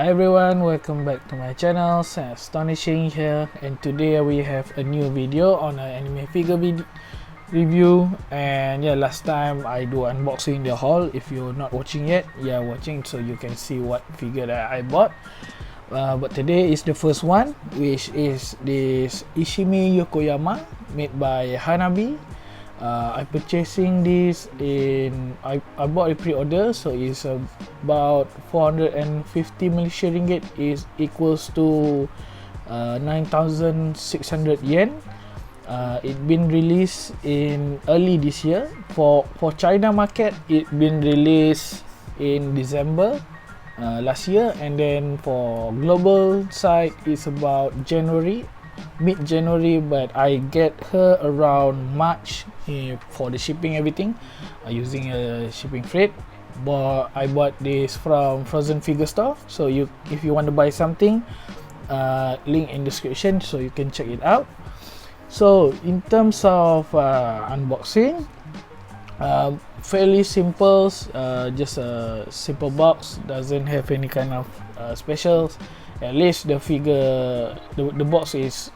Hi everyone, welcome back to my channel. Astonishing here, and today we have a new video on an anime figure review. And yeah, last time I do unboxing the haul. If you're not watching yet, yeah, watching so you can see what figure that I bought. But today is the first one, which is this Ishimi Yokoyama made by Hanabi. I purchasing this in I bought a pre-order, so it's about 450 Malaysian ringgit, is equals to 9,600 yen. It been released in early this year. For China market, it been released in December last year, and then for global side it's about mid-January, but I get her around March for the shipping everything, using a shipping freight. But I bought this from Frozen Figure Store, so if you want to buy something, link in description so you can check it out. So in terms of unboxing, fairly simple, just a simple box, doesn't have any kind of specials. At least the figure, the box is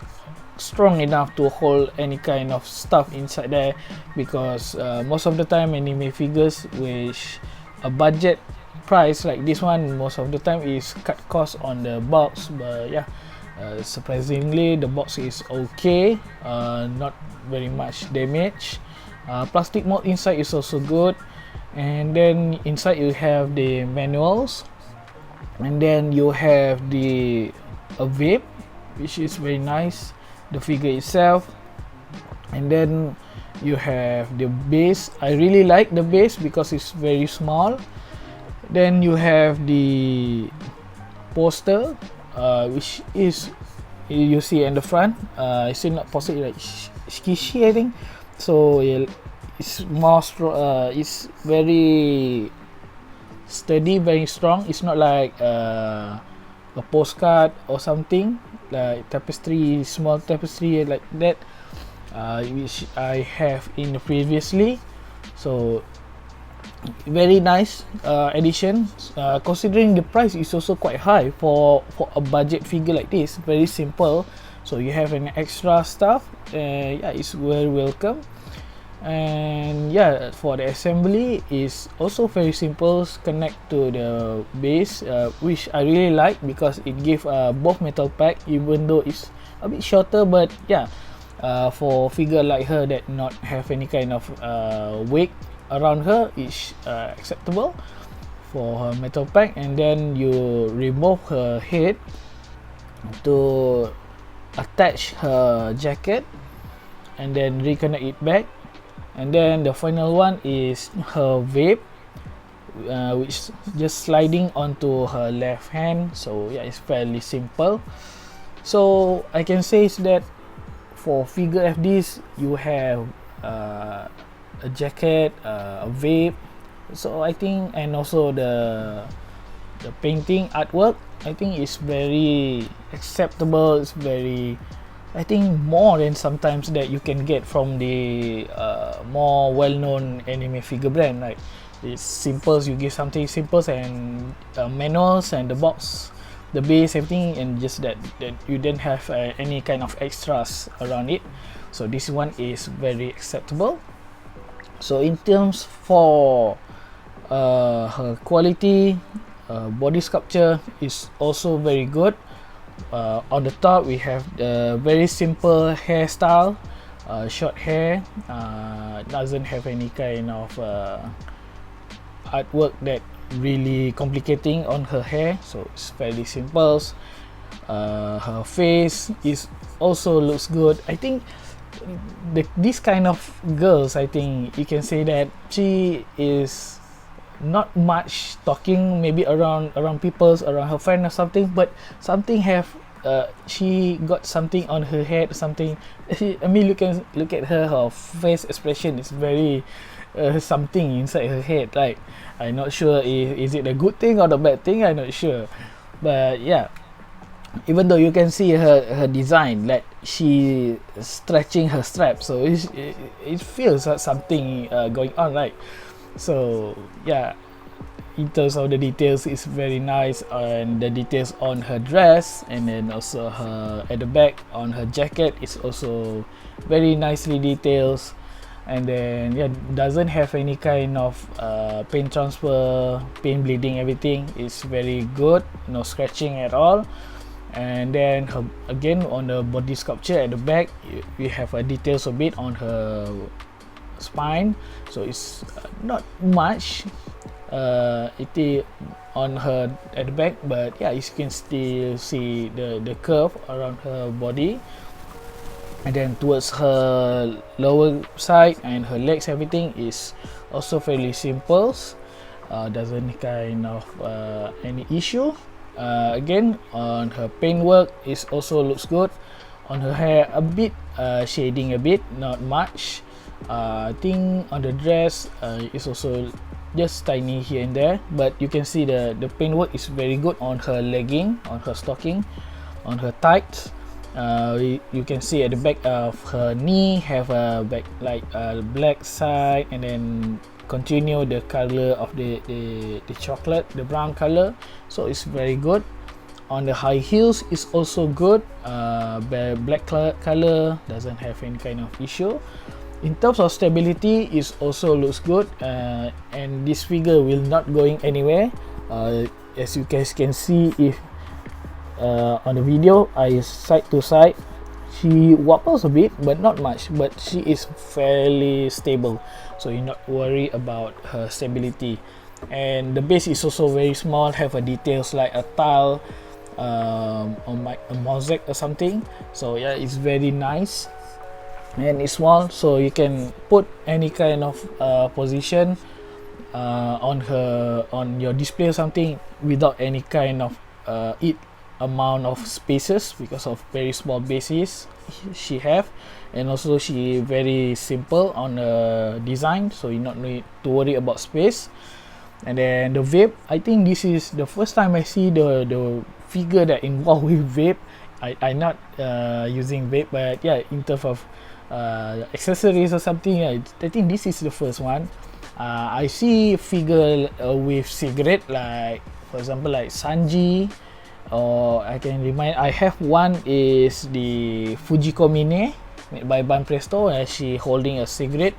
strong enough to hold any kind of stuff inside there, because most of the time anime figures which a budget price like this one, most of the time is cut cost on the box. But yeah, surprisingly the box is okay, not very much damage. Plastic mold inside is also good, and then inside you have the manuals, and then you have the vape, which is very nice, the figure itself. And then you have the base. I really like the base because it's very small. Then you have the poster, which is you see in the front. It's not poster, like Shikishi, I think. So yeah, it's more it's very steady, very strong. It's not like a postcard or something like tapestry, small tapestry like that, which I have in previously. So very nice addition, considering the price is also quite high for a budget figure like this. Very simple, so you have an extra stuff. Yeah, it's very welcome. And yeah, for the assembly is also very simple. Connect to the base, which I really like because it gives both metal pack, even though it's a bit shorter. But yeah, for figure like her that not have any kind of weight around her, is acceptable for her metal pack. And then you remove her head to attach her jacket, and then reconnect it back. And then the final one is her vape, which just sliding onto her left hand. So yeah, it's fairly simple. So I can say is that for figure FDs, you have a jacket, a vape. So I think, and also the painting artwork, I think is very acceptable. It's very, I think, more than sometimes that you can get from the more well-known anime figure brand. Like it's simple, you give something simple, and manuals and the box, the base, everything, and just that you didn't have any kind of extras around it. So this one is very acceptable. So in terms for her quality, body sculpture is also very good. On the top we have the very simple hairstyle, short hair, doesn't have any kind of artwork that really complicating on her hair, so it's fairly simple. Her face is also looks good. I think this kind of girls, I think you can say that she is not much talking, maybe around people's, around her friend or something, but something have she got something on her head or something. I mean, look at her face expression is very something inside her head. Like, I'm not sure is it a good thing or the bad thing, I'm not sure. But yeah, even though you can see her design, like she stretching her strap, so it feels like something going on, right? So yeah, in terms of the details, it's very nice, and the details on her dress, and then also her at the back on her jacket is also very nicely details. And then yeah, doesn't have any kind of paint transfer, paint bleeding, everything is very good, no scratching at all. And then her, again on the body sculpture at the back, we have a details a bit on her spine, so it's not much it is on her at the back, but yeah, you can still see the curve around her body. And then towards her lower side and her legs, everything is also fairly simple, doesn't kind of any issue. Again, on her paintwork is also looks good. On her hair, a bit shading a bit, not much. I think on the dress is also just tiny here and there, but you can see the paintwork is very good on her legging, on her stocking, on her tights. You can see at the back of her knee have a back like a black side, and then continue the color of the chocolate, the brown color, so it's very good. On the high heels is also good, black color, doesn't have any kind of issue. In terms of stability, it also looks good, and this figure will not going anywhere. As you guys can see, if on the video, I side to side, she wobbles a bit, but not much, but she is fairly stable, so you're not worried about her stability. And the base is also very small, have a details like a tile, on a mosaic or something, so yeah, it's very nice. And it's small, so you can put any kind of position on your display or something without any kind of amount of spaces, because of very small bases she have. And also she very simple on the design, so you not need to worry about space. And then the vape, I think this is the first time I see the figure that involved with vape. I not using vape, but yeah, in terms of accessories or something, I think this is the first one. I see figure with cigarette, like for example like Sanji, or I can remind, I have one is the Fujiko Mine made by Ban Presto, and she holding a cigarette.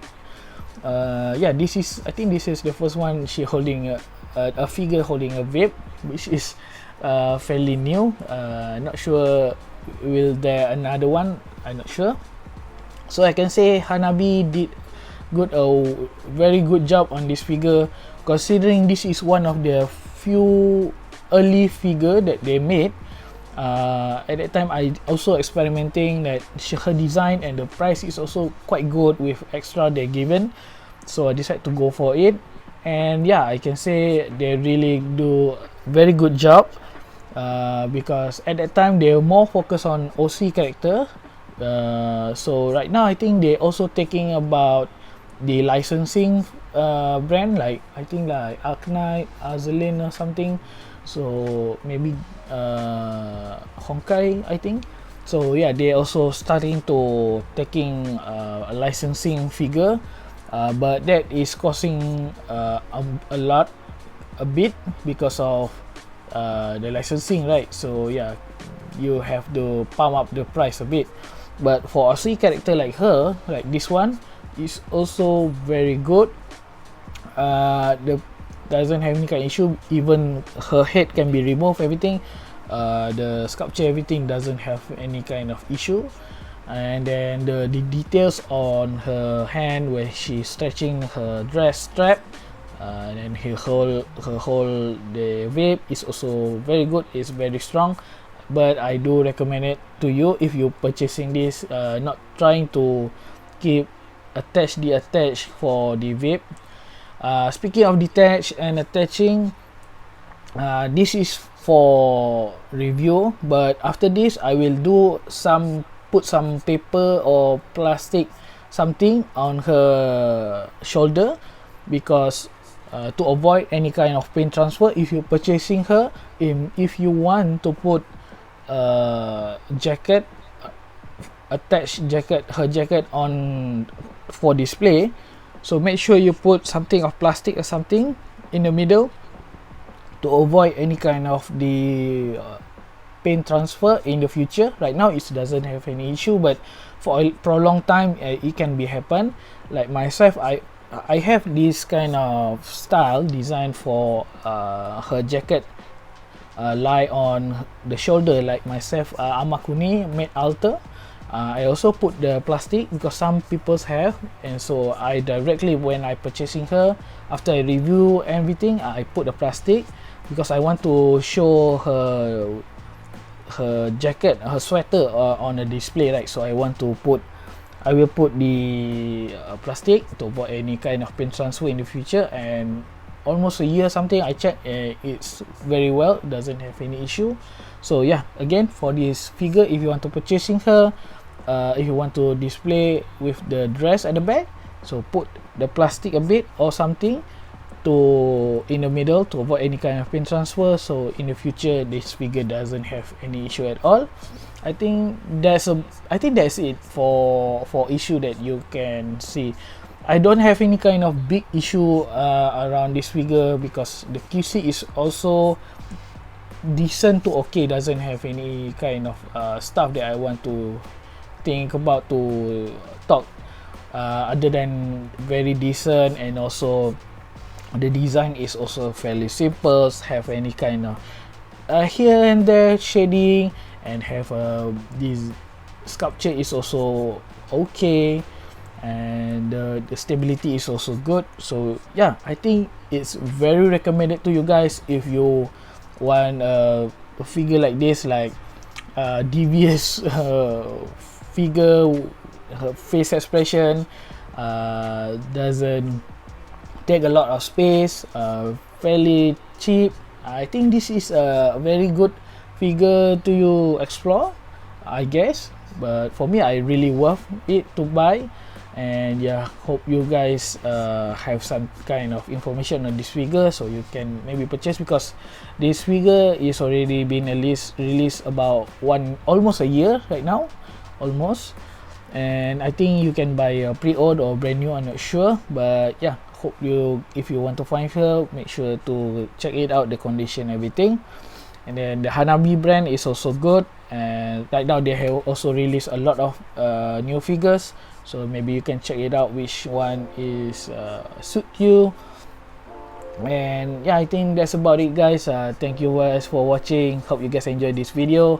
Yeah, this is, I think this is the first one she holding a figure holding a vape, which is fairly new. Not sure will there another one, I'm not sure. So I can say Hanabi did very good job on this figure, considering this is one of the few early figure that they made. At that time, I also experimenting that her design and the price is also quite good with extra they given, so I decided to go for it. And yeah, I can say they really do very good job, because at that time they were more focused on OC character. So right now I think they also taking about the licensing brand, like I think like Arknight, Azelin or something, so maybe Honkai, I think. So yeah, they also starting to taking a licensing figure, but that is costing a bit because of the licensing, right? So yeah, you have to pump up the price a bit. But for a C character like her, like this one, is also very good. The doesn't have any kind of issue. Even her head can be removed, everything. The sculpture, everything doesn't have any kind of issue. And then the details on her hand where she's stretching her dress strap, and then her whole the vape is also very good. It's very strong. But I do recommend it to you if you purchasing this, not trying to keep detach for the vape. Speaking of detach and attaching, this is for review, but after this I will do put some paper or plastic something on her shoulder, because to avoid any kind of paint transfer if you purchasing her. If you want to put jacket, attach her jacket on for display, so make sure you put something of plastic or something in the middle, to avoid any kind of the paint transfer in the future. Right now it doesn't have any issue, but for a long time it can be happen. Like myself, I have this kind of style designed for her jacket lie on the shoulder, like myself, Amakuni made alter. I also put the plastic because some people's have, and so I directly, when I purchasing her, after I review everything, I put the plastic because I want to show her jacket, her sweater on a display, right? So I will put the plastic to avoid any kind of paint transfer in the future. And almost a year something I checked, it's very well, doesn't have any issue. So yeah, again, for this figure, if you want to purchasing her, if you want to display with the dress at the back, so put the plastic a bit or something to in the middle to avoid any kind of paint transfer, so in the future this figure doesn't have any issue at all. I think that's it for issue that you can see. I don't have any kind of big issue around this figure because the QC is also decent to okay, doesn't have any kind of stuff that I want to think about to talk other than very decent. And also the design is also fairly simple, have any kind of here and there shading, and have this sculpture is also okay, and the stability is also good. So yeah, I think it's very recommended to you guys if you want a figure like this, like devious figure, her face expression doesn't take a lot of space, fairly cheap. I think this is a very good figure to you explore, I guess. But for me, I really worth it to buy. And yeah, hope you guys have some kind of information on this figure so you can maybe purchase, because this figure is already been released about almost a year right now, almost. And I think you can buy a pre-order or brand new, I'm not sure. But yeah, hope if you want to find her, make sure to check it out, the condition, everything. And then the Hanabi brand is also good, and right now they have also released a lot of new figures, so maybe you can check it out which one is suit you. And yeah, I think that's about it, guys. Thank you guys for watching. Hope you guys enjoyed this video.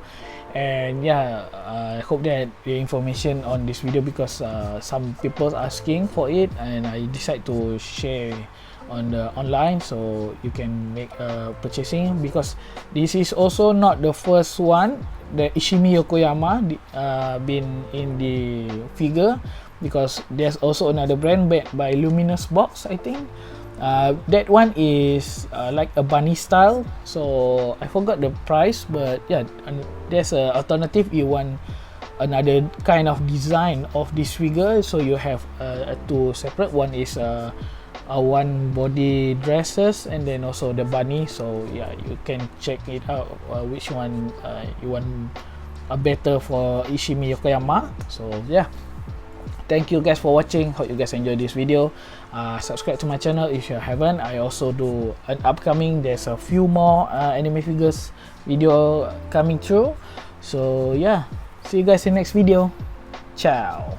And yeah, I hope that the information on this video, because some people asking for it, and I decide to share on the online so you can make purchasing, because this is also not the first one the Ishimi Yokoyama been in the figure, because there's also another brand by Luminous Box, I think. That one is like a bunny style, so I forgot the price, but yeah, there's an alternative. You want another kind of design of this figure, so you have two separate. One is one body dresses, and then also the bunny. So yeah, you can check it out which one you want better for Ishimi Yokoyama. So yeah, thank you guys for watching. Hope you guys enjoyed this video. Subscribe to my channel if you haven't. I also do an upcoming, there's a few more anime figures video coming through. So yeah, see you guys in the next video. Ciao.